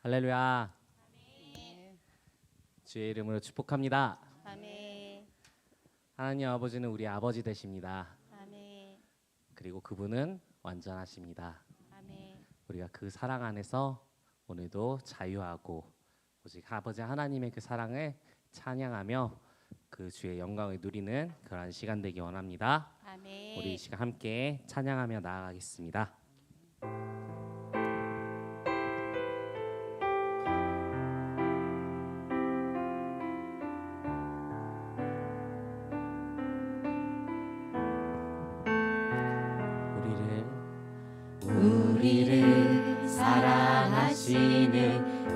할렐루야. 아멘. 주의 이름으로 축복합니다. 아멘. 하나님 아버지는 우리 아버지 되십니다. 아멘. 그리고 그분은 완전하십니다. 아멘. 우리가 그 사랑 안에서 오늘도 자유하고 오직 아버지 하나님의 그 사랑을 찬양하며 그 주의 영광을 누리는 그러한 시간 되기 원합니다. 아멘. 우리 이 시간 함께 찬양하며 나아가겠습니다. 우리를 사랑하시는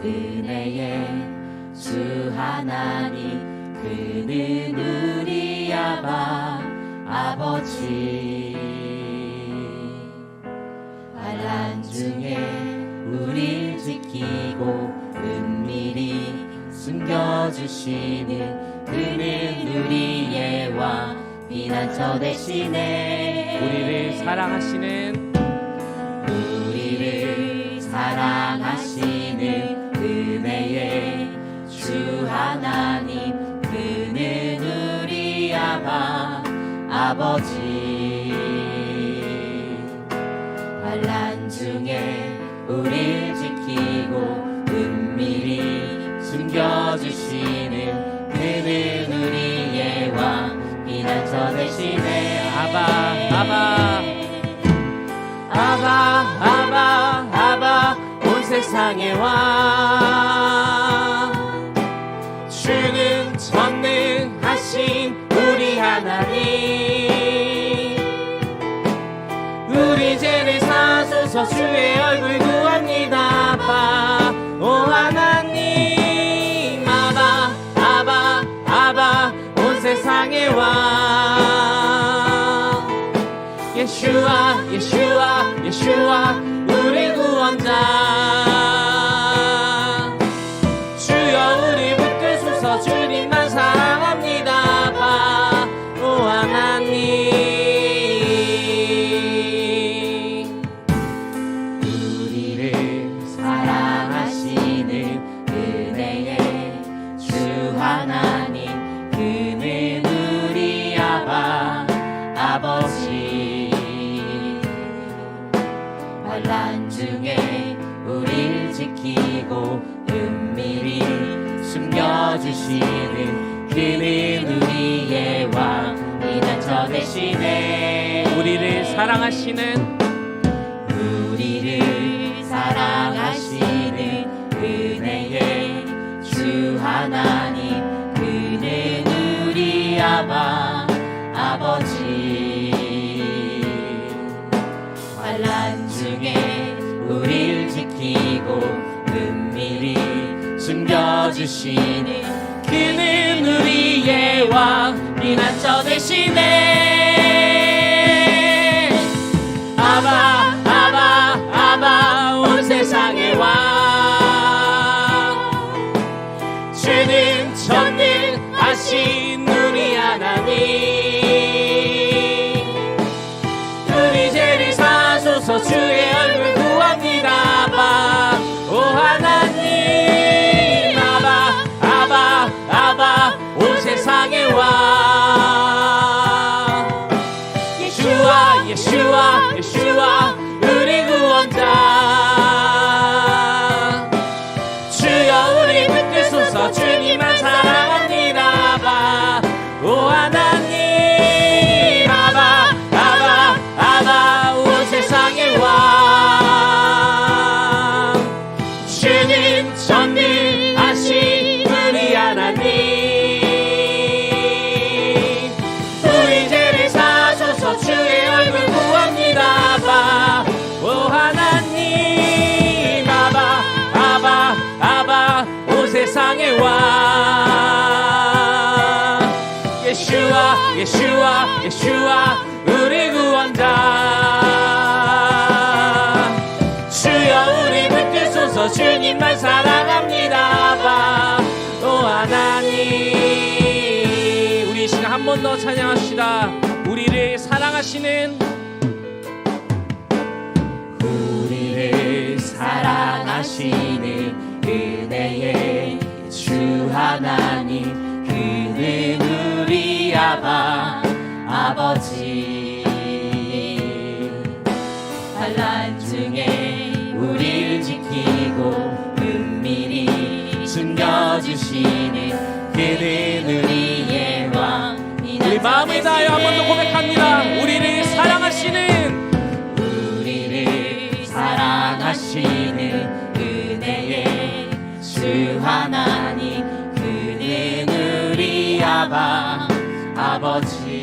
은혜의 주 하나님, 그는 우리 아버지. 환난 중에 우릴 지키고 은밀히 숨겨주시는 그는 우리의 왕, 피난처 대신에 우리를 사랑하시는 은혜의 주 하나님, 그는 우리 아버지. 환난 중에 우릴 지키고 은밀히 숨겨주시는 그는 우리의 왕, 피난처 대신에 아바 온 세상의 왕, 주는 전능하신 우리 하나님, 우리 죄를 사소서 주의 얼굴 구합니다. 아바 오 하나님, 아바 온 세상의 왕, 예슈아 우리 구원자, 주여 우리 붙드소서. 주님만 사랑합니다. 아바 오 하나님, 우리를 사랑하시는 은혜의 주 하나님, 그는 우리 아버지. 환난 중에 우릴 지키고 은밀히 숨겨주시는 그는 우리의 왕, 피난처 대신에 우리를 사랑하시는 은혜의 주 하나님, 그는 우리 아버지. 환난 중에 우릴 지키고 은밀히 숨겨주시는 그는 우리의 왕, 피난처 대신에 아바 온 세상의 왕, 주는 전능하신 우리 하나님, 우리 죄를 사소서. 주의 얼굴 구합니다. 아바 오 하나님, 아바 온 세상의 왕, 예슈아 우리 구원자, 주여 우리 붙들소서. 주님만 사랑합니다. 아바 오 하나님, 아바 온 세상의 왕, 주는 전능하신 우리 하나님, 우리 죄를 사소서. 주의 얼굴 구합니다. 아바 오 하나님, 아바 온 세상의 왕, 예슈아 우리 구원자, 주여 우리 붙들소서. 주님만 사랑합니다. 아바 오 하나님, 우리 이 시간 한 번 더 찬양합시다. 우리를 사랑하시는 아버지 환난 중에 우리를 지키고 은밀히 숨겨주시는 그는 우리의 왕. 우리 마음을 다하여 한 번 더 고백합니다. 우리를 사랑하시는 은혜의 주 하나님, 그는 우리 아버지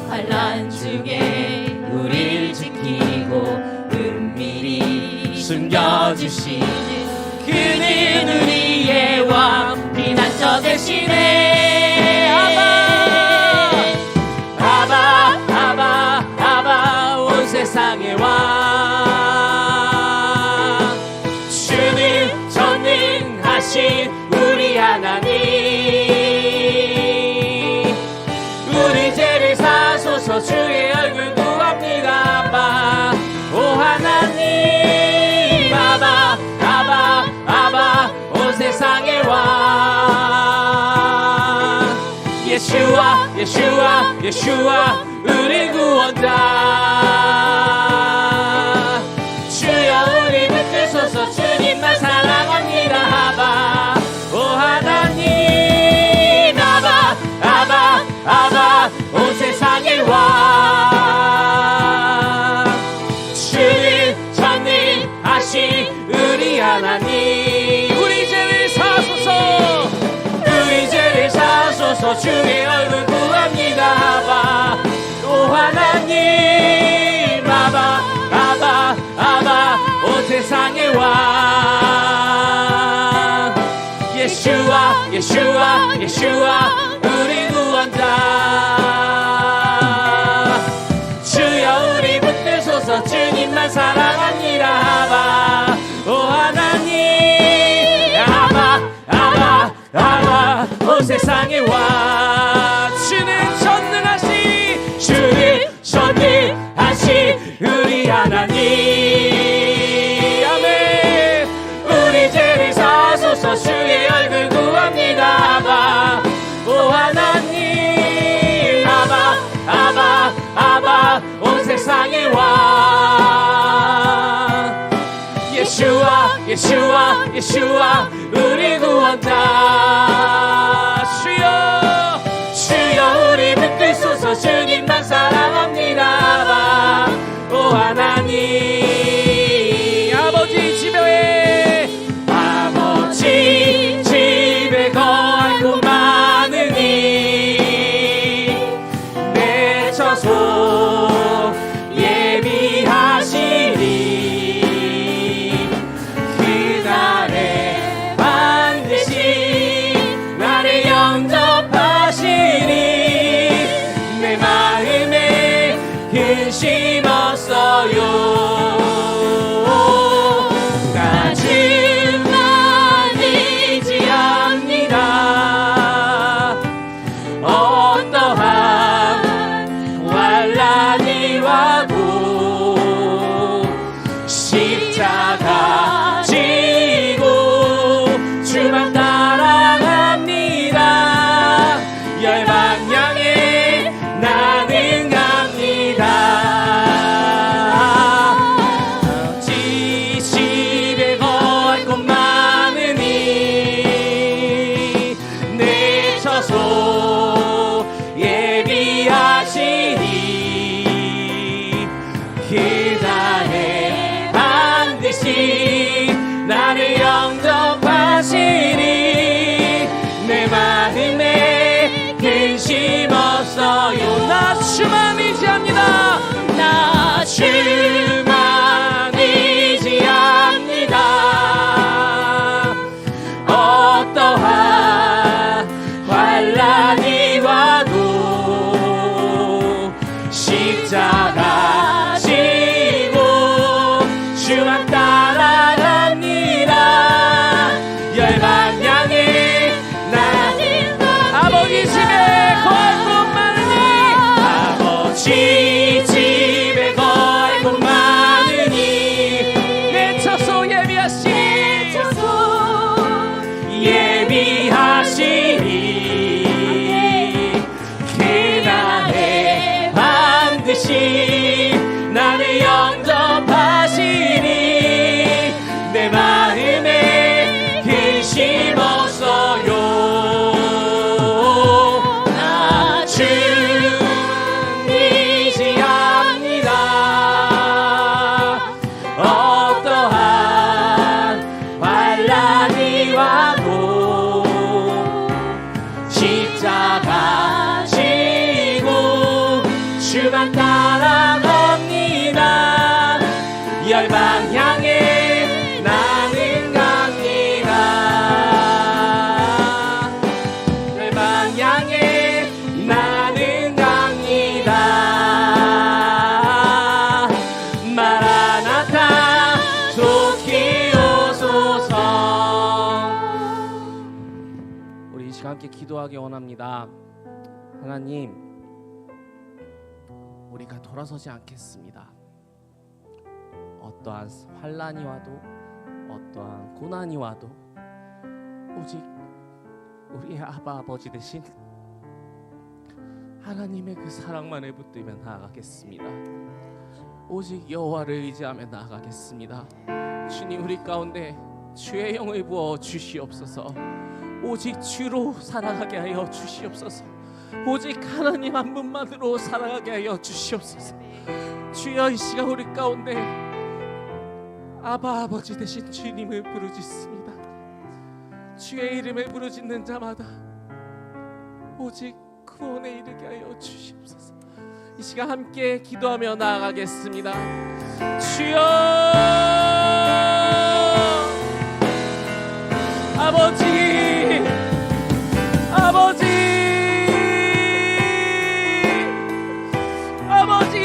환난 중에 우리를 지키고 은밀히 숨겨주시는 그는 우리의 왕. 피난처 되시네. 아바 온 세상의 왕. 주는 전능하신 우리 하나님, 우리 죄를 사소서 주의 얼굴 구합니다. 아바 오 하나님, 아바 온 세상의 왕. 예수와 우리 구원자. 주여 우리 붙드소서. 주님만 사랑합니다. 아바 오 하나님, 아바 온 세상의 왕. 주는 전능하신 우리 하나님, 우리 죄를 사소서. 주의 얼굴 구합니다. 아바 오 하나님, 아바 온 세상의 왕. 예수와 우리 구원자. 주여 우리 붙드소서. 주님만 사랑합니다. 아바 오 하나님, 아바 온 세상의 왕. 주는 전능하신 우리 하나님. 아멘. 우리 죄를 사소서. 주의 얼굴 구합니다. 아바 오 하나님, 아바 온 세상의 왕. 예수와 우리 구원자. 주여 우리 붙들소서. 주님만 사랑합니다. 아바 오 하나님. 아버지 집에 거할 곳 많으니 내 처소 예비하시니 그날에 반드시 나를 영접하시니 내 마음에 근심 없어요. 나 주만 의지합니다. 어떠한 환난이 와도 십자가 지고 주만 따라갑니다. 열방 향해 나는 갑니다. 집에 거할 곳 많으니 내 처소 예비하시니 그날에 반드시 나를 영접하시니 내 마음에 근심 없어요. 나 주만 의지합니다. 나 주만 의지합니다. 어떠한 환난이 와도 십자가 지고 주만 따라갑니다. 열방 향해 나는 아버지 집에 거할 곳 많으니 아버지 집에 거할 곳 많으니 내 처소 예비하시니 반드시 나를 영접하시니 내 마음에 근심 없어요. 나 주님 의지합니다. 어떠한 환난이 와도 십자가 지고 주만 따라갑니다. 열방 향해 나는 갑니다. 열방 향해 나는 갑니다. 마라나타 좋게 오소서. 우리 이 시간 함께 기도하기 원합니다. 하나님, 우리가 돌아서지 않겠습니다. 어떠한 환난이 와도 어떠한 고난이 와도 오직 우리의 아바 아버지 되신 하나님의 그 사랑만을 붙들며 나아가겠습니다. 오직 여호와를 의지하며 나아가겠습니다. 주님, 우리 가운데 주의 영을 부어 주시옵소서. 오직 주로 살아가게 하여 주시옵소서. 오직 하나님 한 분만으로 살아가게 하여 주시옵소서. 주여, 이 시간 우리 가운데 아바 아버지 되신 주님을 부르짖습니다. 주의 이름을 부르짖는 자마다 오직 구원에 이르게 하여 주시옵소서. 이 시간 함께 기도하며 나아가겠습니다. 주여, 아버지, 아버지, 아버지,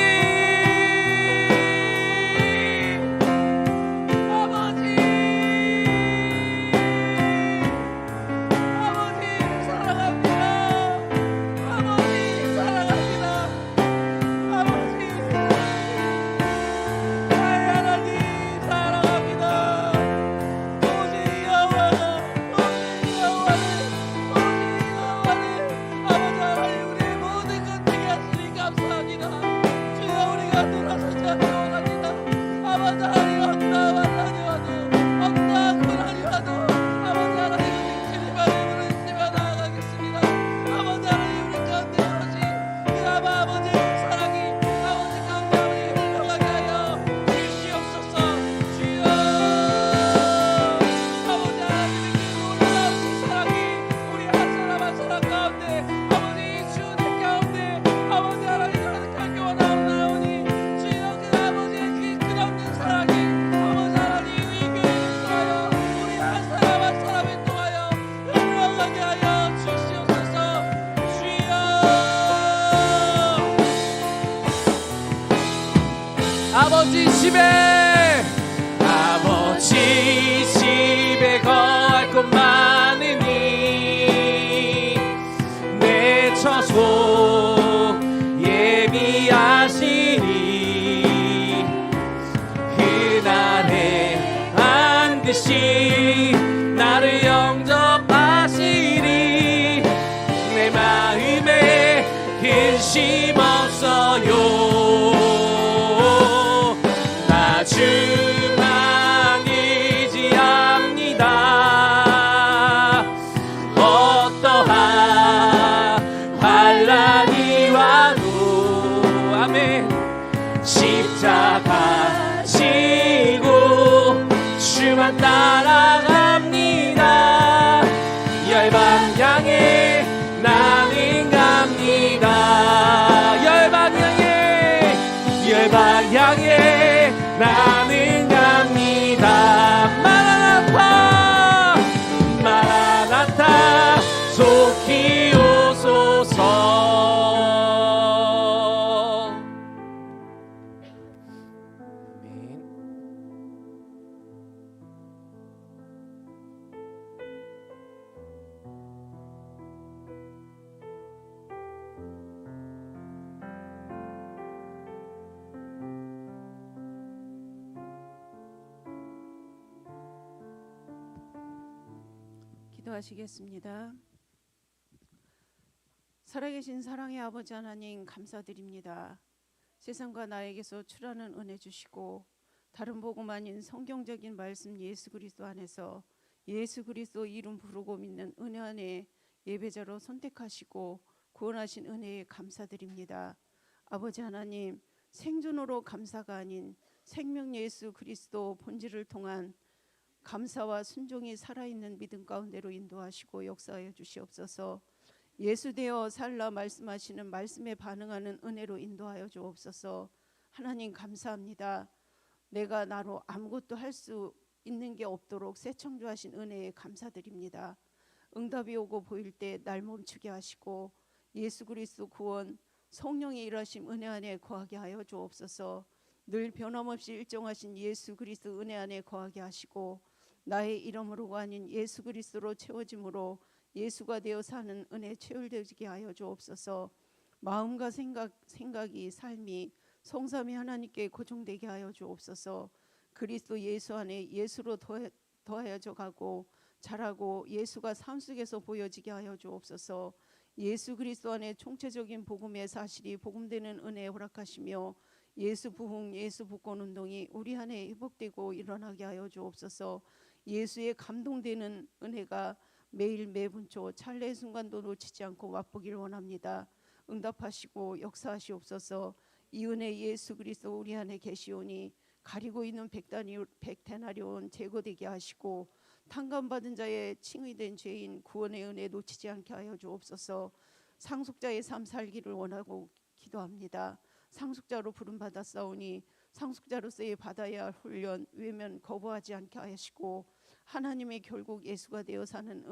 아버지 집에 거할 곳 많으니 내 처소 예비하시니 그날에 반드시 나를 영접하시니 내 마음에 근심 없어요. 주만 의지합니다. 어떠한 환난이 와도 아멘 십자가 지고 주만 따라갑니다. 열방 향해 나는 갑니다. 열방 향해 나는 갑니다. 마라나타 마라나타 속히 오소서. 아멘. 기도하시겠습니다. 살아계신 사랑의 아버지 하나님, 감사드립니다. 세상과 나에게서 출하는 은혜 주시고 다른 복음 아닌 성경적인 말씀 예수 그리스도 안에서 예수 그리스도 이름 부르고 믿는 은혜 안에 예배자로 선택하시고 구원하신 은혜에 감사드립니다. 아버지 하나님, 생존으로 감사가 아닌 생명 예수 그리스도 본질을 통한 감사와 순종이 살아있는 믿음 가운데로 인도하시고 역사하여 주시옵소서. 예수 되어 살라 말씀하시는 말씀에 반응하는 은혜로 인도하여 주옵소서. 하나님 감사합니다. 내가 나로 아무것도 할 수 있는 게 없도록 새 창조하신 은혜에 감사드립니다. 응답이 오고 보일 때 날 멈추게 하시고 예수 그리스도 구원 성령의 일하심 은혜 안에 거하게 하여 주옵소서. 늘 변함없이 일정하신 예수 그리스도 은혜 안에 거하게 하시고 나의 이름으로가 아닌 예수 그리스도로 채워짐으로 예수가 되어 사는 은혜 체험되게 하여 주옵소서. 마음과 생각이 삶이 성삼위 하나님께 고정되게 하여 주옵소서. 그리스도 예수 안에 예수로 더하여져 가고 자라고 예수가 삶 속에서 보여지게 하여 주옵소서. 예수 그리스도 안에 총체적인 복음의 사실이 복음되는 은혜에 허락하시며 예수 부흥 예수 복권 운동이 우리 안에 회복되고 일어나게 하여 주옵소서. 예수의 감동되는 은혜가 매일 매분초 찰나의 순간도 놓치지 않고 맛보기를 원합니다. 응답하시고 역사하시옵소서. 이 은혜 예수 그리스도 우리 안에 계시오니 가리고 있는 백데나리온 제거되게 하시고 탕감받은 자의 칭의된 죄인 구원의 은혜 놓치지 않게 하여 주옵소서. 상속자의 삶 살기를 원하고 기도합니다. 상속자로 부름받았사오니 상속자로서의 받아야 할 훈련 외면 거부하지 않게 하시고 하나님의 결국 예수가 되어 사는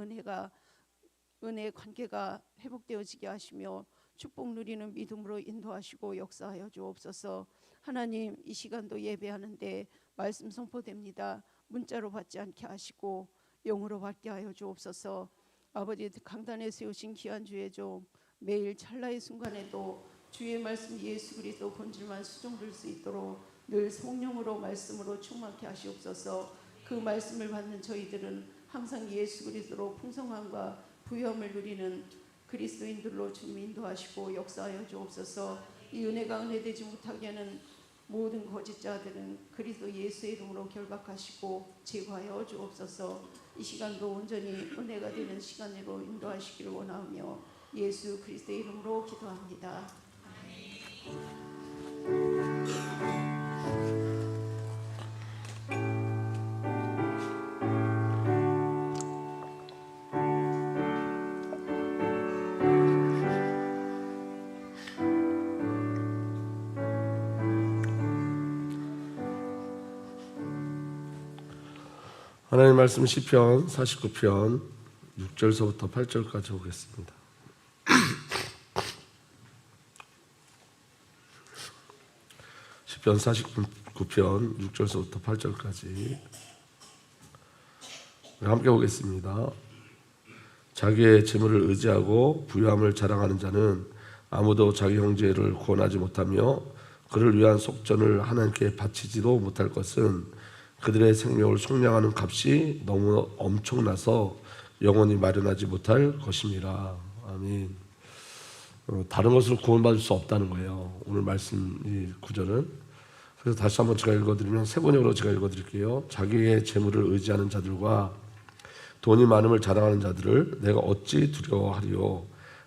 은혜 관계가 회복되어지게 하시며 축복 누리는 믿음으로 인도하시고 역사하여 주옵소서. 하나님, 이 시간도 예배하는데 말씀 선포됩니다. 문자로 받지 않게 하시고 영으로 받게 하여 주옵소서. 아버지, 강단에 세우신 귀한 주의 종 매일 찰나의 순간에도 주의 말씀 예수 그리스도 본질만 수종될 수 있도록 늘 성령으로 말씀으로 충만케 하시옵소서. 그 말씀을 받는 저희들은 항상 예수 그리스도로 풍성함과 부유함을 누리는 그리스도인들로 주님 인도하시고 역사하여 주옵소서. 이 은혜가 은혜되지 못하게 하는 모든 거짓자들은 그리스도 예수의 이름으로 결박하시고 제거하여 주옵소서. 이 시간도 온전히 은혜가 되는 시간으로 인도하시기를 원하며 예수 그리스도의 이름으로 기도합니다. 하나님 말씀 시편 49편 6절서부터 8절까지 보겠습니다. 시편 49편 6절서부터 8절까지 함께 보겠습니다. 자기의 재물을 의지하고 부유함을 자랑하는 자는 아무도 자기 형제를 구원하지 못하며 그를 위한 속전을 하나님께 바치지도 못할 것은 그들의 생명을 속량하는 값이 너무 엄청나서 영원히 마련하지 못할 것입니다. 아멘. 다른 것으로 구원받을 수 없다는 거예요. 오늘 말씀 이 구절은. 그래서 다시 한번 제가 읽어드리면 세 번역으로 제가 읽어드릴게요. 자기의 재물을 의지하는 자들과 돈이 많음을 자랑하는 자들을 내가 어찌 두려워하리요.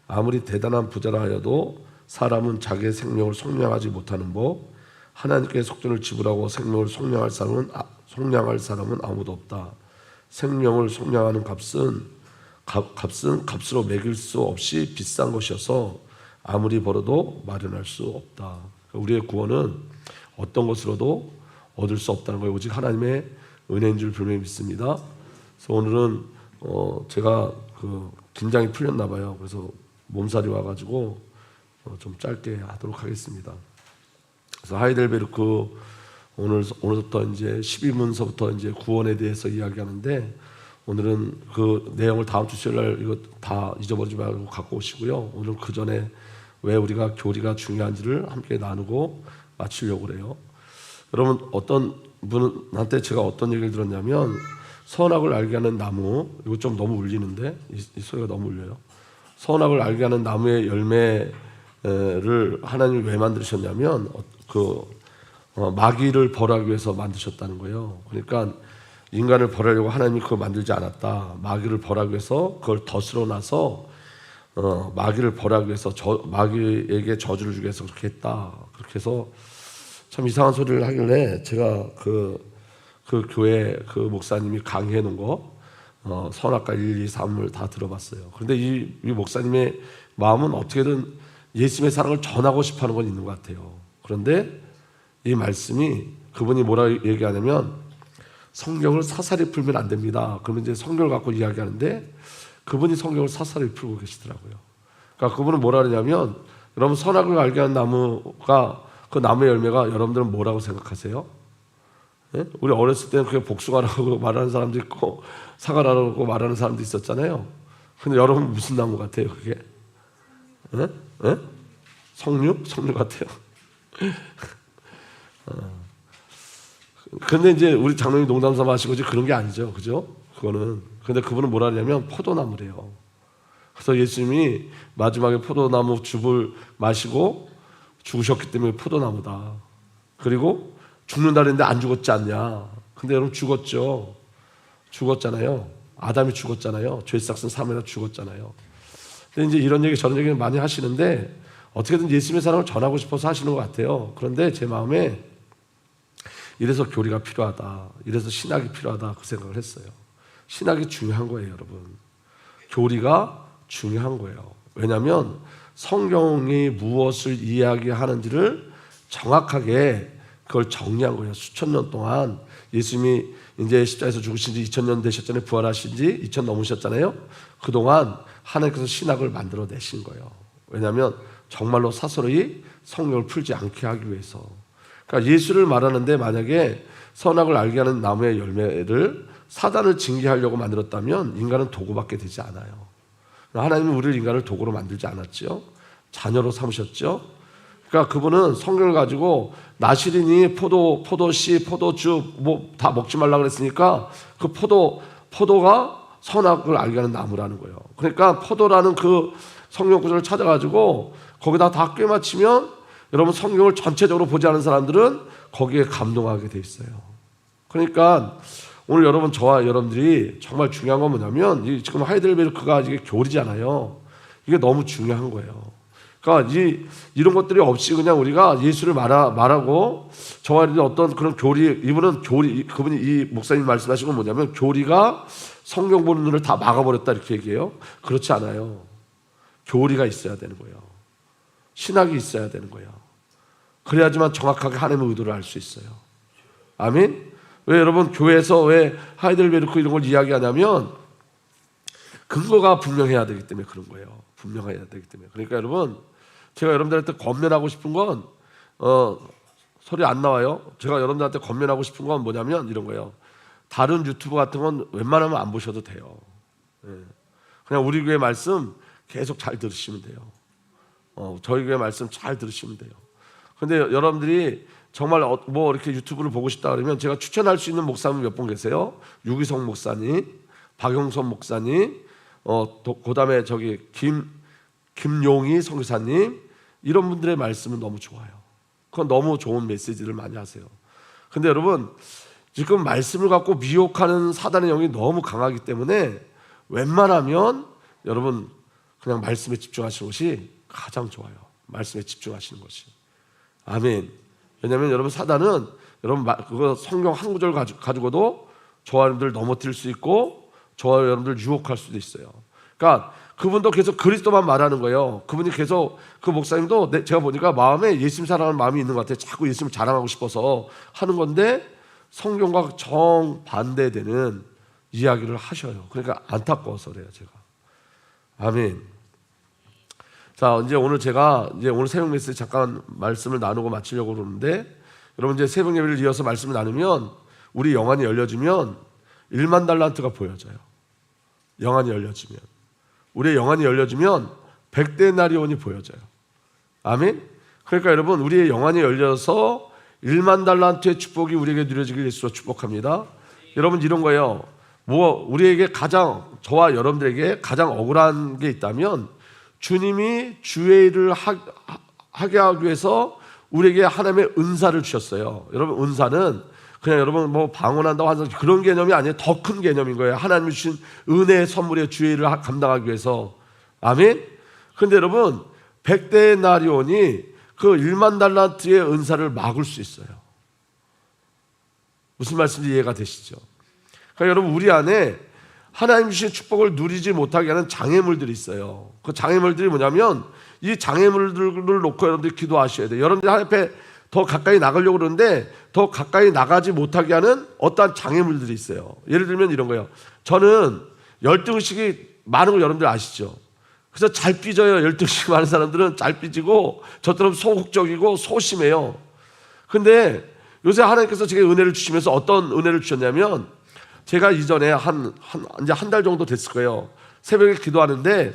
아무리 대단한 부자라 하여도 사람은 자기의 생명을 속량하지 못하는 법, 하나님께 속전을 지불하고 생명을 속량할 사람은 아무도 없다. 생명을 속량하는 값은 값으로 매길 수 없이 비싼 것이어서 아무리 벌어도 마련할 수 없다. 우리의 구원은 어떤 것으로도 얻을 수 없다는 거예요. 오직 하나님의 은혜인 줄 분명히 믿습니다. 그래서 오늘은 제가 긴장이 풀렸나 봐요. 그래서 몸살이 와가지고 좀 짧게 하도록 하겠습니다. 그래서 하이델베르크 오늘부터 이제 12문서부터 이제 구원에 대해서 이야기하는데 오늘은 그 내용을 다음 주 수요일 날 이거 다 잊어버리지 말고 갖고 오시고요. 오늘 그 전에 왜 우리가 교리가 중요한지를 함께 나누고 마치려고 그래요. 여러분, 어떤 분한테 제가 어떤 얘기를 들었냐면 선악을 알게 하는 나무, 이거 좀 너무 울리는데 이 소리가 너무 울려요. 선악을 알게 하는 나무의 열매 하나님이 왜 만드셨냐면 마귀를 벌하기 위해서 만드셨다는 거예요. 그러니까 인간을 벌하려고 하나님이 그걸 만들지 않았다. 마귀를 벌하기 위해서 그걸 덫으로 놔서 마귀를 벌하기 위해서 마귀에게 저주를 주기 위해서 그렇게 했다. 그렇게 해서 참 이상한 소리를 하길래 제가 그 교회 그 목사님이 강의해 놓은 거 선악과 1, 2, 3을 다 들어봤어요. 그런데 이 목사님의 마음은 어떻게든 예수님의 사랑을 전하고 싶어하는 건 있는 것 같아요. 그런데 이 말씀이 그분이 뭐라 얘기하냐면 성경을 사사리 풀면 안 됩니다. 그러면 이제 성경을 갖고 이야기하는데 그분이 성경을 사사리 풀고 계시더라고요. 그러니까 그분은 뭐라 그러냐면 여러분 선악을 알게 하는 나무가 그 나무의 열매가 여러분들은 뭐라고 생각하세요? 예? 우리 어렸을 때는 그게 복숭아라고 말하는 사람도 있고 사과라고 말하는 사람도 있었잖아요. 근데 여러분 무슨 나무 같아요 그게? 예? 예? 석류? 석류 같아요. 근데 이제 우리 장로님 농담 삼아 하시고 그런 게 아니죠. 그죠? 그거는. 근데 그분은 뭐라 하냐면 포도나무래요. 그래서 예수님이 마지막에 포도나무 즙을 마시고 죽으셨기 때문에 포도나무다. 그리고 죽는다는데 안 죽었지 않냐. 근데 여러분 죽었죠. 죽었잖아요. 아담이 죽었잖아요. 죄 싹슨 사면에 죽었잖아요. 근데 이제 이런 얘기 저런 얘기를 많이 하시는데 어떻게든 예수님의 사랑을 전하고 싶어서 하시는 것 같아요. 그런데 제 마음에 이래서 교리가 필요하다. 이래서 신학이 필요하다. 그 생각을 했어요. 신학이 중요한 거예요, 여러분. 교리가 중요한 거예요. 왜냐하면 성경이 무엇을 이야기하는지를 정확하게 그걸 정리한 거예요. 수천 년 동안 예수님이 이제 십자가에서 죽으신 지 2000년 되셨잖아요. 부활하신 지 2000 넘으셨잖아요. 그동안 하나님께서 신학을 만들어내신 거예요. 왜냐하면 정말로 사설이 성경을 풀지 않게 하기 위해서. 그러니까 예수를 말하는데 만약에 선악을 알게 하는 나무의 열매를 사단을 징계하려고 만들었다면 인간은 도구밖에 되지 않아요. 하나님은 우리를 인간을 도구로 만들지 않았죠. 자녀로 삼으셨죠. 그러니까 그분은 성경을 가지고 나시린이 포도씨, 포도주 뭐 다 먹지 말라 그랬으니까 그 포도가 선악을 알게 하는 나무라는 거예요. 그러니까 포도라는 그 성경 구절을 찾아가지고 거기다 다 꿰맞추면 여러분 성경을 전체적으로 보지 않은 사람들은 거기에 감동하게 돼 있어요. 그러니까 오늘 여러분 저와 여러분들이 정말 중요한 건 뭐냐면 지금 하이델베르크가 이게 교리잖아요. 이게 너무 중요한 거예요. 그러니까 이런 것들이 없이 그냥 우리가 예수를 말하고 저와 여러분들 어떤 그런 그분이 이 목사님 말씀하신 건 뭐냐면 교리가 성경 보는 눈을 다 막아버렸다 이렇게 얘기해요. 그렇지 않아요. 교리가 있어야 되는 거예요. 신학이 있어야 되는 거예요. 그래야지만 정확하게 하나님의 의도를 알 수 있어요. 아멘? 왜 여러분 교회에서 왜 하이델베르크 이런 걸 이야기하냐면 근거가 분명해야 되기 때문에 그런 거예요. 분명해야 되기 때문에. 그러니까 여러분 제가 여러분들한테 권면하고 싶은 건 소리 안 나와요. 제가 여러분들한테 권면하고 싶은 건 뭐냐면 이런 거예요. 다른 유튜브 같은 건 웬만하면 안 보셔도 돼요. 그냥 우리 교회 말씀 계속 잘 들으시면 돼요. 저희 교회 말씀 잘 들으시면 돼요. 근데 여러분들이 정말 뭐 이렇게 유튜브를 보고 싶다 그러면 제가 추천할 수 있는 목사님 몇 분 계세요. 유기성 목사님, 박용선 목사님, 그다음에 저기 김용희 선교사님 이런 분들의 말씀은 너무 좋아요. 그건 너무 좋은 메시지를 많이 하세요. 근데 여러분 지금 말씀을 갖고 미혹하는 사단의 영이 너무 강하기 때문에 웬만하면 여러분 그냥 말씀에 집중하시는 것이 가장 좋아요. 말씀에 집중하시는 것이. 아멘. 왜냐하면 여러분 사단은 여러분 그거 성경 한 구절 가지고도 저와 여러분들 넘어뜨릴 수 있고 저와 여러분들 유혹할 수도 있어요. 그러니까 그분도 계속 그리스도만 말하는 거예요. 그분이 계속 그 목사님도 제가 보니까 마음에 예수님 사랑하는 마음이 있는 것 같아요. 자꾸 예수님을 자랑하고 싶어서 하는 건데 성경과 정반대되는 이야기를 하셔요. 그러니까 안타까워서 그래요, 제가. 아멘. 자, 이제 오늘 제가 오늘 새벽 메시지 잠깐 말씀을 나누고 마치려고 그러는데 여러분 이제 새벽 예배를 이어서 말씀을 나누면 우리 영안이 열려지면 1만 달란트가 보여져요. 영안이 열려지면 우리의 영안이 열려지면 100데나리온이 보여져요. 아멘. 그러니까 여러분 우리의 영안이 열려서 1만 달란트의 축복이 우리에게 누려지길 예수로 축복합니다. 여러분 이런 거예요. 우리에게 저와 여러분들에게 가장 억울한 게 있다면 주님이 주의 일을 하게 하기 위해서 우리에게 하나님의 은사를 주셨어요. 여러분, 은사는 그냥 여러분 뭐 방언한다고 하는 그런 개념이 아니에요. 더 큰 개념인 거예요. 하나님이 주신 은혜의 선물의 주의 일을 감당하기 위해서. 아멘. 그런데 여러분, 100데나리온이 그 1만 달란트의 은사를 막을 수 있어요. 무슨 말씀인지 이해가 되시죠? 그러니까 여러분, 우리 안에 하나님 주신 축복을 누리지 못하게 하는 장애물들이 있어요. 그 장애물들이 뭐냐면, 이 장애물들을 놓고 여러분들이 기도하셔야 돼요. 여러분들 하나님 앞에 더 가까이 나가려고 그러는데 더 가까이 나가지 못하게 하는 어떠한 장애물들이 있어요. 예를 들면 이런 거예요. 저는 열등의식이 많은 걸 여러분들 아시죠? 그래서 잘 삐져요. 열등의식이 많은 사람들은 잘 삐지고 저처럼 소극적이고 소심해요. 근데 요새 하나님께서 제게 은혜를 주시면서 어떤 은혜를 주셨냐면, 제가 이전에 이제 한 달 정도 됐을 거예요. 새벽에 기도하는데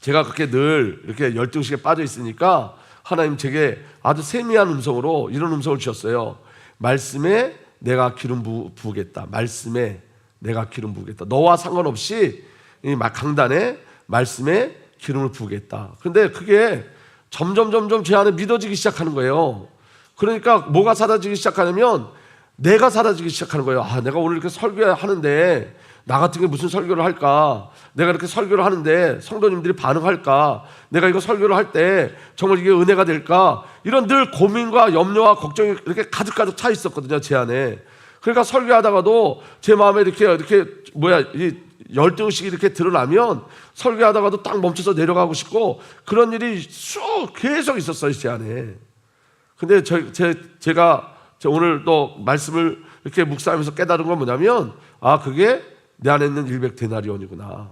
제가 그렇게 늘 이렇게 열등식에 빠져 있으니까 하나님 제게 아주 세미한 음성으로 이런 음성을 주셨어요. 말씀에 내가 기름 부으겠다. 말씀에 내가 기름 부으겠다. 너와 상관없이 이 강단에 말씀에 기름을 부으겠다. 근데 그게 점점 제 안에 믿어지기 시작하는 거예요. 그러니까 뭐가 사라지기 시작하냐면 내가 사라지기 시작하는 거예요. 아, 내가 오늘 이렇게 설교하는데 나 같은 게 무슨 설교를 할까? 내가 이렇게 설교를 하는데 성도님들이 반응할까? 내가 이거 설교를 할 때 정말 이게 은혜가 될까? 이런 늘 고민과 염려와 걱정이 이렇게 가득 차 있었거든요, 제 안에. 그러니까 설교하다가도 제 마음에 이 열등의식이 이렇게 드러나면 설교하다가도 딱 멈춰서 내려가고 싶고 그런 일이 쭉 계속 있었어요, 제 안에. 근데 제가 오늘 또 말씀을 이렇게 묵상하면서 깨달은 건 뭐냐면, 아, 그게 내 안에 있는 100데나리온이구나.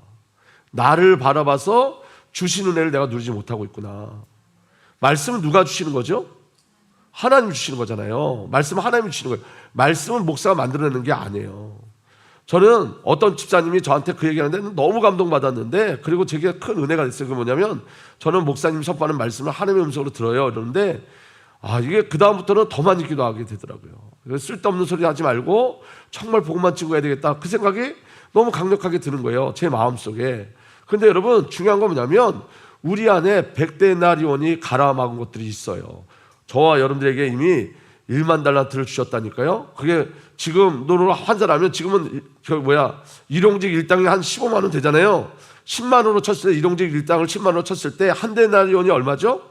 나를 바라봐서 주신 은혜를 내가 누리지 못하고 있구나. 말씀은 누가 주시는 거죠? 하나님이 주시는 거잖아요. 말씀은 하나님이 주시는 거예요. 말씀은 목사가 만들어내는 게 아니에요. 저는 어떤 집사님이 저한테 그 얘기하는데 너무 감동받았는데, 그리고 제게 큰 은혜가 됐어요. 그게 뭐냐면, 저는 목사님이 선포하는 말씀을 하나님의 음성으로 들어요. 그러는데 이게 그 다음부터는 더 많이 기도하게 되더라고요. 쓸데없는 소리 하지 말고 정말 복음만 찍어야 되겠다. 그 생각이 너무 강력하게 드는 거예요, 제 마음속에. 근데 여러분, 중요한 건 뭐냐면 우리 안에 100데나리온이 갈아막은 것들이 있어요. 저와 여러분들에게 이미 1만 달란트를 주셨다니까요. 그게 지금 돈으로 환산하면 지금은 일용직 일당이 한 15만 원 되잖아요. 10만 원으로 쳤을 때, 일용직 일당을 10만 원으로 쳤을 때 한 데나리온이 얼마죠?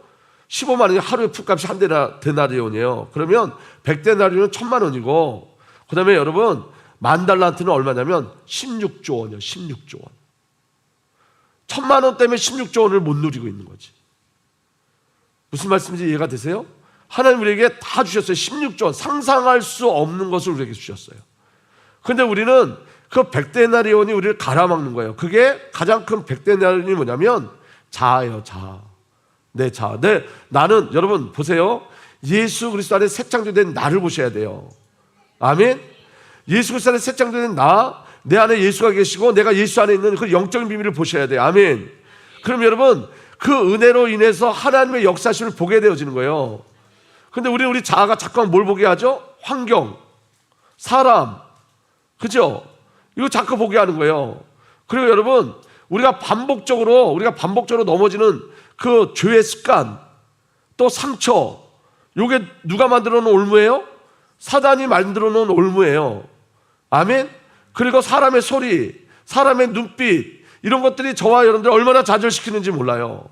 15만 원이 하루에 풋값이 한 데나리온이에요. 그러면 100데나리온은 1000만 원이고, 그 다음에 여러분, 10,000달란트는 얼마냐면 16조 원이에요. 16조 원. 1000만 원 때문에 16조 원을 못 누리고 있는 거지. 무슨 말씀인지 이해가 되세요? 하나님 우리에게 다 주셨어요. 16조 원. 상상할 수 없는 것을 우리에게 주셨어요. 그런데 우리는 그 100데나리온이 우리를 갈아막는 거예요. 그게 가장 큰 100데나리온이 뭐냐면 자아예요. 자아. 내 자아. 나는, 여러분 보세요. 예수 그리스도 안에 새 창조된 나를 보셔야 돼요. 아멘. 예수 그리스도 안에 새 창조된 내 안에 예수가 계시고 내가 예수 안에 있는 그 영적인 비밀을 보셔야 돼요. 아멘. 그럼 여러분, 그 은혜로 인해서 하나님의 역사심을 보게 되어지는 거예요. 근데 우리 자아가 자꾸만 뭘 보게 하죠? 환경, 사람, 그죠? 이거 자꾸 보게 하는 거예요. 그리고 여러분, 우리가 반복적으로 넘어지는 그 죄의 습관, 또 상처, 요게 누가 만들어 놓은 올무예요? 사단이 만들어 놓은 올무예요. 아멘. 그리고 사람의 소리, 사람의 눈빛, 이런 것들이 저와 여러분들 얼마나 좌절시키는지 몰라요.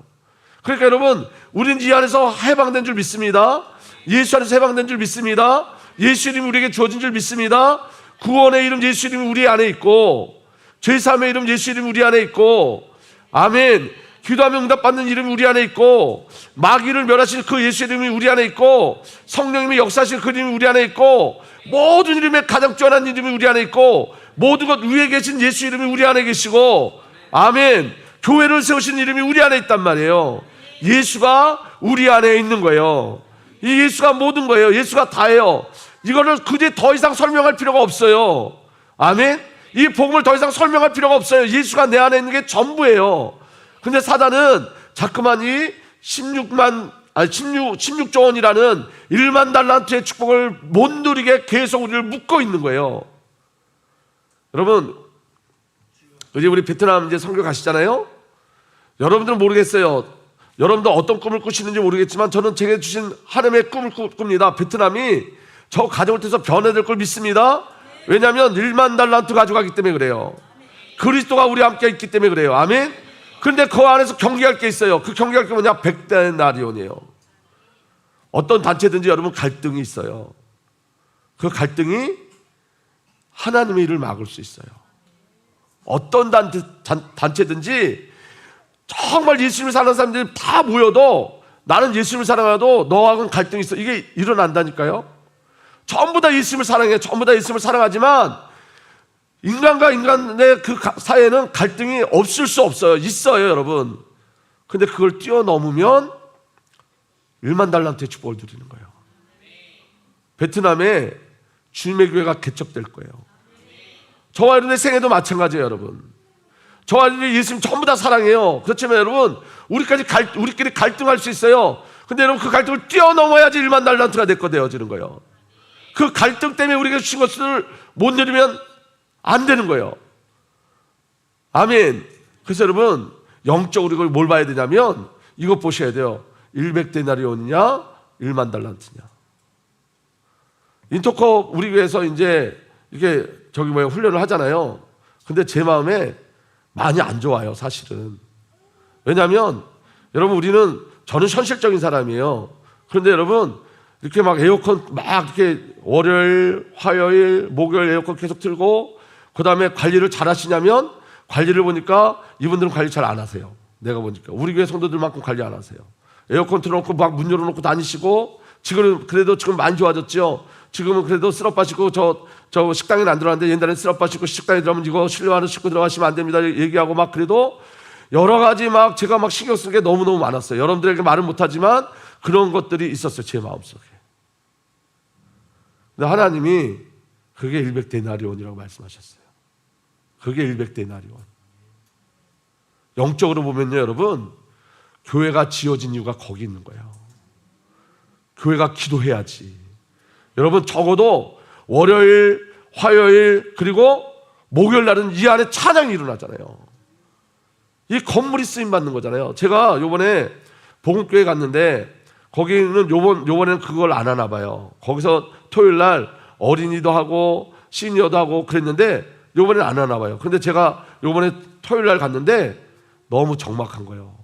그러니까 여러분, 우리는 이 안에서 해방된 줄 믿습니다. 예수 안에서 해방된 줄 믿습니다. 예수 이름이 우리에게 주어진 줄 믿습니다. 구원의 이름 예수 이름이 우리 안에 있고, 죄사함의 이름 예수 이름이 우리 안에 있고, 아멘. 기도하면 응답받는 이름이 우리 안에 있고, 마귀를 멸하실 그 예수 이름이 우리 안에 있고, 성령님이 역사하실 그 이름이 우리 안에 있고, 모든 이름에 가장 뛰어난 이름이 우리 안에 있고, 모든 것 위에 계신 예수 이름이 우리 안에 계시고, 아멘. 교회를 세우신 이름이 우리 안에 있단 말이에요. 예수가 우리 안에 있는 거예요. 이 예수가 모든 거예요. 예수가 다예요. 이거를 굳이 더 이상 설명할 필요가 없어요. 아멘. 이 복음을 더 이상 설명할 필요가 없어요. 예수가 내 안에 있는 게 전부예요. 근데 사단은 자꾸만 이 16조 원이라는 1만 달란트의 축복을 못 누리게 계속 우리를 묶고 있는 거예요. 여러분, 이제 우리 베트남 이제 선교 가시잖아요. 여러분들은 모르겠어요. 여러분들 어떤 꿈을 꾸시는지 모르겠지만 저는 제게 주신 하나님의 꿈을 꿉니다. 베트남이 저 가정을 통해서 변화될 걸 믿습니다. 왜냐하면 1만 달란트 가져가기 때문에 그래요. 그리스도가 우리와 함께 있기 때문에 그래요. 아멘. 그런데 그 안에서 경계할 게 있어요. 그 경계할 게 뭐냐? 100데나리온이에요. 어떤 단체든지 여러분 갈등이 있어요. 그 갈등이 하나님의 일을 막을 수 있어요. 어떤 단체든지 정말 예수님을 사랑하는 사람들이 다 모여도 나는 예수님을 사랑해도 너하고는 갈등이 있어. 이게 일어난다니까요. 전부 다 예수님을 사랑해. 전부 다 예수님을 사랑하지만 인간과 인간의 그 사이에는 갈등이 없을 수 없어요. 있어요, 여러분. 근데 그걸 뛰어넘으면 1만 달란트의 축복을 누리는 거예요. 베트남에 주님의 교회가 개척될 거예요. 저와 여러분의 생애도 마찬가지예요, 여러분. 저와 여러분이 예수님 전부 다 사랑해요. 그렇지만 여러분, 우리끼리 갈등할 수 있어요. 근데 여러분 그 갈등을 뛰어넘어야지 1만 달란트가 내 거 되어지는 거예요. 그 갈등 때문에 우리가 주신 것을 못 누리면 안 되는 거예요. 아멘. 그래서 여러분 영적으로 이걸 뭘 봐야 되냐면 이것 보셔야 돼요. 100데나리온이냐 1만 달란트냐. 인터컵 우리 교회에서 이제 이게 훈련을 하잖아요. 근데 제 마음에 많이 안 좋아요, 사실은. 왜냐하면 여러분 저는 현실적인 사람이에요. 그런데 여러분 이렇게 막 에어컨 막 이렇게 월요일, 화요일, 목요일 에어컨 계속 틀고 그 다음에 관리를 잘 하시냐면 관리를 보니까 이분들은 관리 잘 안 하세요. 내가 보니까 우리 교회 성도들만큼 관리 안 하세요. 에어컨 틀어놓고 막 문 열어놓고 다니시고 지금 많이 좋아졌죠. 지금은 그래도 쓰럽 빠시고 저 식당에는 안 들어갔는데 옛날에는 쓰럽 빠시고 식당에 들어가면 이거 신뢰하는 식구 들어가시면 안 됩니다 얘기하고 막 그래도 여러 가지 막 제가 막 신경 쓰는 게 너무너무 많았어요. 여러분들에게 말은 못하지만 그런 것들이 있었어요, 제 마음속에. 근데 하나님이 그게 100데나리온이라고 말씀하셨어요. 그게 100데나리온. 영적으로 보면요, 여러분, 교회가 지어진 이유가 거기 있는 거예요. 교회가 기도해야지. 여러분 적어도 월요일, 화요일 그리고 목요일 날은 이 안에 찬양이 일어나잖아요. 이 건물이 쓰임 받는 거잖아요. 제가 요번에 복음교회 갔는데 거기는 요번에는 그걸 안 하나 봐요. 거기서 토요일 날 어린이도 하고 시니어도 하고 그랬는데 요번에는 안 하나 봐요. 근데 제가 요번에 토요일 날 갔는데 너무 적막한 거예요.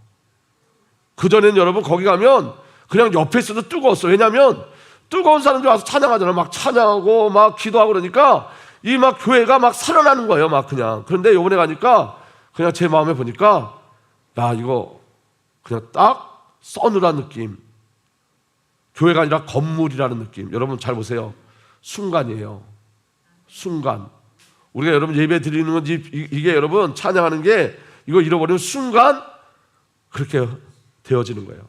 그전에는 여러분 거기 가면 그냥 옆에 있어도 뜨거웠어. 왜냐하면 뜨거운 사람들이 와서 찬양하잖아요. 막 찬양하고 막 기도하고 그러니까 이 막 교회가 막 살아나는 거예요. 막 그냥. 그런데 요번에 가니까 그냥 제 마음에 보니까 야, 이거 그냥 딱 서늘한 느낌. 교회가 아니라 건물이라는 느낌. 여러분 잘 보세요. 순간이에요. 순간. 우리가 여러분 예배 드리는 건 이게 여러분 찬양하는 게 이거 잃어버리면 순간 그렇게 되어지는 거예요.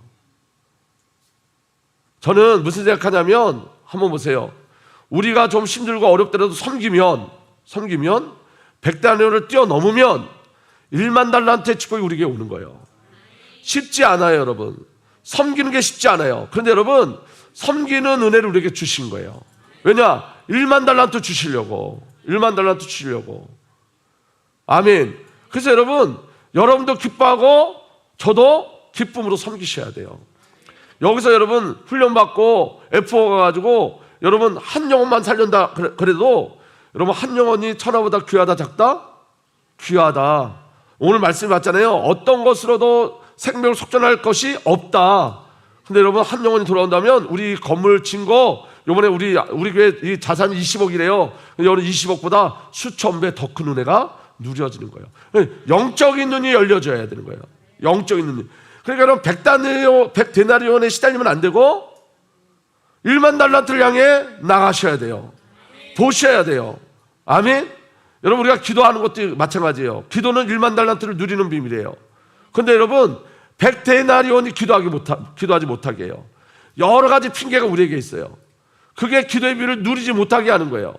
저는 무슨 생각하냐면 한번 보세요. 우리가 좀 힘들고 어렵더라도 섬기면 100데나리온을 뛰어넘으면 1만 달란트의 축복이 우리에게 오는 거예요. 쉽지 않아요, 여러분. 섬기는 게 쉽지 않아요. 그런데 여러분 섬기는 은혜를 우리에게 주신 거예요. 왜냐? 1만 달란트 주시려고. 1만 달란트 주시려고. 아멘. 그래서 여러분도 기뻐하고 저도 기쁨으로 섬기셔야 돼요. 여기서 여러분 훈련받고 F4 가가지고 여러분 한 영혼만 살린다 그래도 여러분 한 영혼이 천하보다 귀하다 작다? 귀하다. 오늘 말씀 봤잖아요. 어떤 것으로도 생명을 속전할 것이 없다. 근데 여러분 한 영혼이 돌아온다면 우리 건물 진 거 요번에 우리 교회 이 자산이 20억이래요. 여러분 20억보다 수천 배 더 큰 은혜가 누려지는 거예요. 영적인 눈이 열려져야 되는 거예요. 영적인 눈이. 그러니까 여러분 100데나리온에 시달리면 안 되고 1만 달란트를 향해 나가셔야 돼요. 보셔야 돼요. 아멘. 여러분 우리가 기도하는 것도 마찬가지예요. 기도는 1만 달란트를 누리는 비밀이에요. 그런데 여러분 100데나리온이 기도하지 못하게 해요. 여러 가지 핑계가 우리에게 있어요. 그게 기도의 비밀을 누리지 못하게 하는 거예요.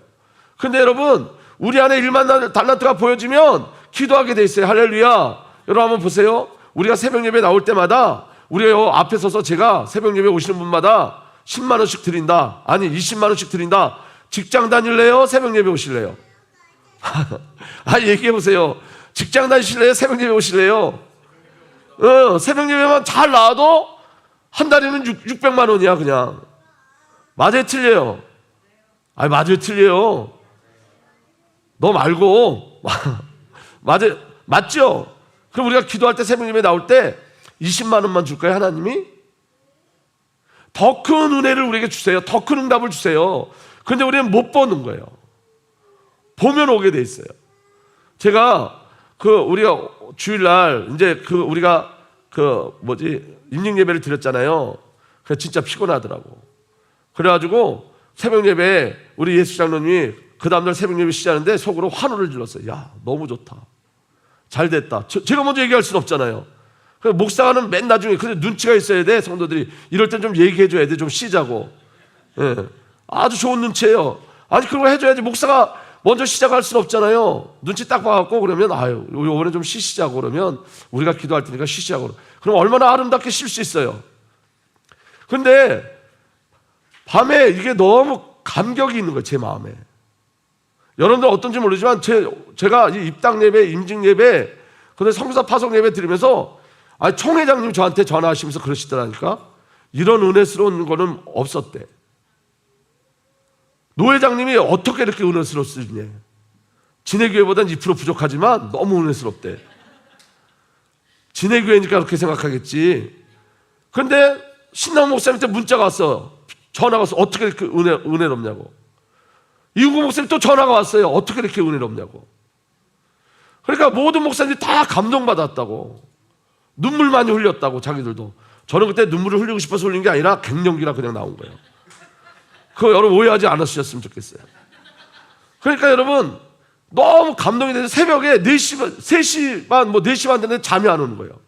그런데 여러분 우리 안에 1만 달란트가 보여지면 기도하게 돼 있어요. 할렐루야. 여러분 한번 보세요. 우리가 새벽 예배 나올 때마다 우리가 앞에 서서 제가 새벽 예배 오시는 분마다 10만 원씩 드린다. 아니 20만 원씩 드린다. 직장 다닐래요? 새벽 예배 오실래요? 얘기해 보세요. 직장 다니실래요? 새벽 예배 오실래요? 새벽 예배만 잘 나와도 한 달에는 600만 원이야 그냥. 맞아요 틀려요? 아니 맞아요 틀려요? 너 말고 맞아요 맞죠? 그럼 우리가 기도할 때 새벽 예배 나올 때 20만 원만 줄까요 하나님이? 더 큰 은혜를 우리에게 주세요. 더 큰 응답을 주세요. 그런데 우리는 못 보는 거예요. 보면 오게 돼 있어요. 제가 우리가 주일날 이제 우리가 임직 예배를 드렸잖아요. 그래서 진짜 피곤하더라고. 그래가지고 새벽 예배 우리 예수 장로님이 그 다음날 새벽 예배 시작하는데 속으로 환호를 질렀어요. 야 너무 좋다. 잘 됐다. 제가 먼저 얘기할 수는 없잖아요. 목사는 맨 나중에. 근데 눈치가 있어야 돼. 성도들이 이럴 땐 좀 얘기해 줘야 돼. 좀 쉬자고. 예. 아주 좋은 눈치예요. 아니 그런 거 해줘야지. 목사가 먼저 시작할 수는 없잖아요. 눈치 딱 봐갖고 그러면 아유 이번에 좀 쉬시자고 그러면 우리가 기도할 테니까 쉬시자고 그럼 얼마나 아름답게 쉴 수 있어요. 근데 밤에 이게 너무 감격이 있는 거예요. 제 마음에. 여러분들 어떤지 모르지만 제가 이 입당 예배, 임직 예배, 근데 성사 파송 예배 드리면서 총회장님 저한테 전화하시면서 그러시더라니까. 이런 은혜스러운 거는 없었대. 노 회장님이 어떻게 이렇게 은혜스럽으냐. 지네 교회보다는 2% 부족하지만 너무 은혜스럽대. 지네 교회니까 그렇게 생각하겠지. 그런데 신남 목사님한테 문자가 왔어. 전화가 왔어. 어떻게 이렇게 은혜롭냐고. 이우구 목사님 또 전화가 왔어요. 어떻게 이렇게 은혜롭냐고. 그러니까 모든 목사님들이 다 감동받았다고. 눈물 많이 흘렸다고 자기들도. 저는 그때 눈물을 흘리고 싶어서 흘린 게 아니라 갱년기라 그냥 나온 거예요. 그거 여러분 오해하지 않으셨으면 좋겠어요. 그러니까 여러분 너무 감동이 돼서 새벽에 3시 반 4시 반 되는데 잠이 안 오는 거예요.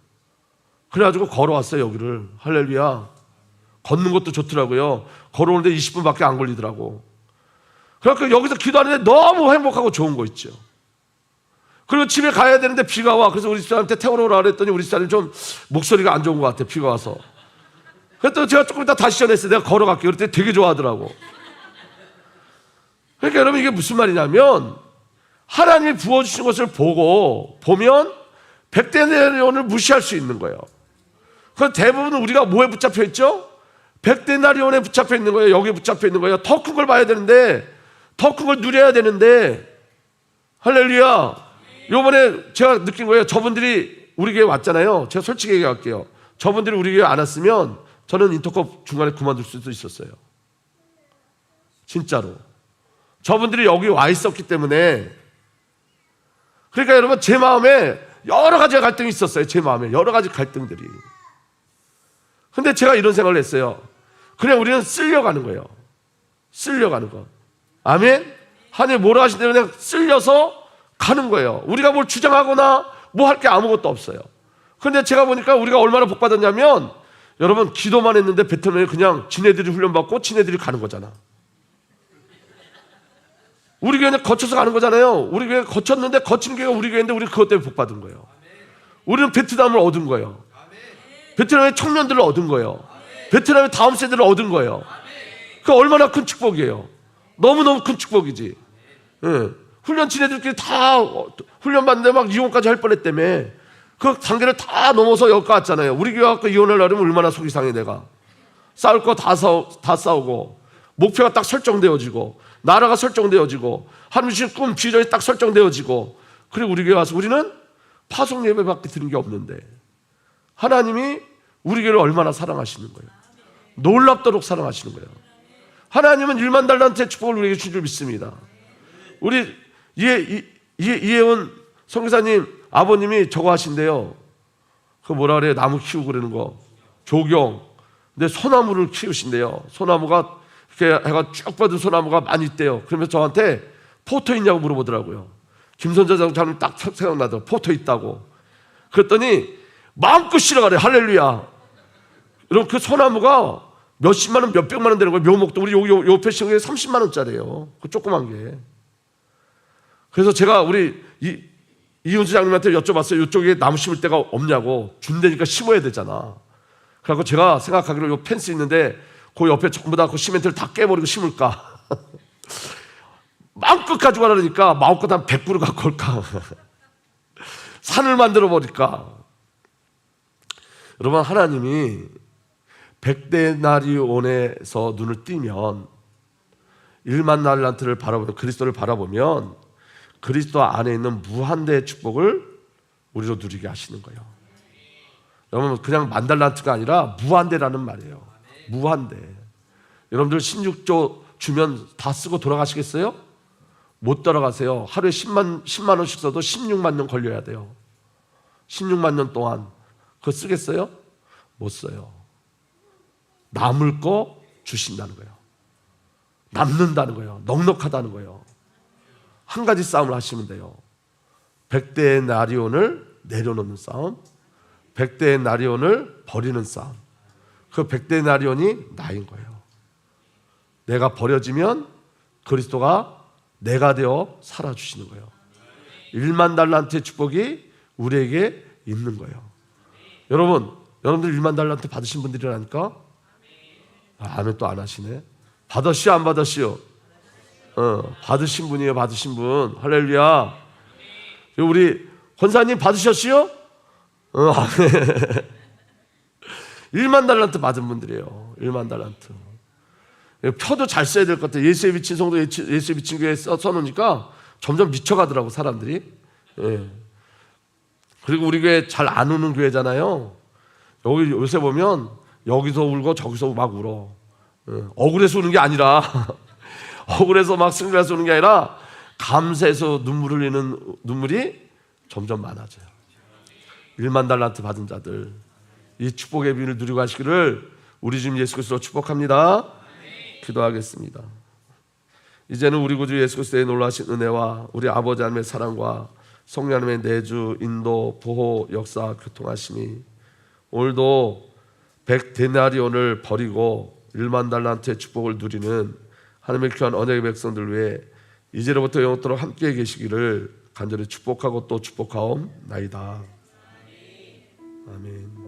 그래가지고 걸어왔어요 여기를. 할렐루야. 걷는 것도 좋더라고요. 걸어오는데 20분밖에 안 걸리더라고. 그러니까 여기서 기도하는데 너무 행복하고 좋은 거 있죠. 그리고 집에 가야 되는데 비가 와. 그래서 우리 집사람한테 태우러 오라 그랬더니 우리 집사람이 좀 목소리가 안 좋은 것 같아. 비가 와서. 그랬더니 제가 조금 이따 다시 전했어요. 내가 걸어갈게. 그랬더니 되게 좋아하더라고. 그러니까 여러분 이게 무슨 말이냐면 하나님이 부어주신 것을 보면 백데나리온을 무시할 수 있는 거예요. 그럼 대부분 우리가 뭐에 붙잡혀 있죠? 백데나리온에 붙잡혀 있는 거예요. 여기에 붙잡혀 있는 거예요. 더 큰 걸 봐야 되는데, 더 큰 걸 누려야 되는데. 할렐루야. 요번에 제가 느낀 거예요. 저분들이 우리 교회 왔잖아요. 제가 솔직히 얘기할게요. 저분들이 우리 교회 안 왔으면 저는 인터컵 중간에 그만둘 수도 있었어요. 진짜로. 저분들이 여기 와 있었기 때문에. 그러니까 여러분 제 마음에 여러 가지 갈등이 있었어요. 제 마음에 여러 가지 갈등들이. 근데 제가 이런 생각을 했어요. 그냥 우리는 쓸려가는 거예요. 쓸려가는 거. 아멘? 하나님 뭐라 하신다면 그냥 쓸려서 가는 거예요. 우리가 뭘 주장하거나 뭐 할 게 아무것도 없어요. 근데 제가 보니까 우리가 얼마나 복받았냐면 여러분 기도만 했는데 베트남에 그냥 지네들이 훈련받고 지네들이 가는 거잖아. 우리 교회는 거쳐서 가는 거잖아요. 우리 교회 거쳤는데 거친 교회가 우리 교회인데 우리 그것 때문에 복받은 거예요. 우리는 베트남을 얻은 거예요. 베트남의 청년들을 얻은 거예요. 베트남의 다음 세대를 얻은 거예요. 그 얼마나 큰 축복이에요. 너무너무 큰 축복이지. 예. 훈련 지네들끼리 다 훈련 받는데 막 이혼까지 할 뻔했다며. 그 단계를 다 넘어서 여기까지 왔잖아요. 우리 교회 갖고 이혼을 하려면 얼마나 속이 상해 내가. 싸울 거 다 싸우고 목표가 딱 설정되어지고 나라가 설정되어지고 하나님 주신 꿈 비전이 딱 설정되어지고 그리고 우리 교회 와서 우리는 파송 예배밖에 드린 게 없는데 하나님이 우리 교회를 얼마나 사랑하시는 거예요. 놀랍도록 사랑하시는 거예요. 하나님은 1만 달란트의 축복을 우리에게 준 줄 믿습니다. 우리 이혜원 선교사님 아버님이 저거 하신대요. 그 뭐라 그래요? 나무 키우고 그러는 거. 조경. 근데 소나무를 키우신대요. 소나무가 이렇게 해가 쭉 뻗은 소나무가 많이 있대요. 그러면서 저한테 포토 있냐고 물어보더라고요. 김선재 장로님 딱 생각나더라고요. 포토 있다고. 그랬더니 마음껏 실어가래. 할렐루야. 여러분 그 소나무가 몇십만 원, 몇백만 원 되는 거예요. 묘목도 우리 요 옆에 시장에 30만 원짜리예요. 그 조그만 게. 그래서 제가 우리 이윤수 장님한테 여쭤봤어요. 이쪽에 나무 심을 데가 없냐고. 준다니까 심어야 되잖아. 그래서 제가 생각하기로 요 펜스 있는데 그 옆에 전부 다 그 시멘트를 다 깨버리고 심을까. 마음껏 가져가라니까 마음껏 한 100그루 갖고 올까. 산을 만들어 버릴까. 여러분, 하나님이 100데나리온에서 눈을 띄면 1만 달란트를 바라보면, 그리스도를 바라보면 그리스도 안에 있는 무한대의 축복을 우리로 누리게 하시는 거예요. 여러분, 그냥 10,000달란트가 아니라 무한대라는 말이에요. 무한대. 여러분들 16조 주면 다 쓰고 돌아가시겠어요? 못 돌아가세요. 하루에 10만 원씩 써도 16만 년 걸려야 돼요. 16만 년 동안 그거 쓰겠어요? 못 써요. 남을 거 주신다는 거예요. 남는다는 거예요. 넉넉하다는 거예요. 한 가지 싸움을 하시면 돼요. 100데나리온을 내려놓는 싸움, 100데나리온을 버리는 싸움. 그 100데나리온이 나인 거예요. 내가 버려지면 그리스도가 내가 되어 살아주시는 거예요. 1만 달란트의 축복이 우리에게 있는 거예요. 여러분들 1만 달란트 받으신 분들이라니까? 아멘 또 안 하시네. 받으시오 안 받으시오? 받으신 분이에요. 받으신 분. 할렐루야. 우리 권사님 받으셨시오? 아멘. 1만 달란트 받은 분들이에요. 1만 달란트. 표도 잘 써야 될 것 같아요. 예수에 비친 성도, 예수에 비친 교회에 써놓으니까 점점 미쳐가더라고 사람들이. 예. 그리고 우리 교회 잘 안 우는 교회잖아요. 여기 요새 보면 여기서 울고 저기서 막 울어. 예. 억울해서 우는 게 아니라 억울해서 막 승리해서 우는 게 아니라 감사해서 눈물 흘리는 눈물이 점점 많아져요. 1만 달란트 받은 자들, 이 축복의 비밀을 누리고 하시기를 우리 주님 예수 그리스도로 축복합니다. 기도하겠습니다. 이제는 우리 구주 예수 그리스도의 놀라신 은혜와 우리 아버지 하나님의 사랑과 성령 하나님의 내주, 인도, 보호, 역사, 교통하심이 오늘도 100데나리온을 버리고 1만 달란트의 축복을 누리는 하나님의 귀한 언약의 백성들 위해 이제로부터 영원토록 함께 계시기를 간절히 축복하고 또 축복하옵나이다. 아멘.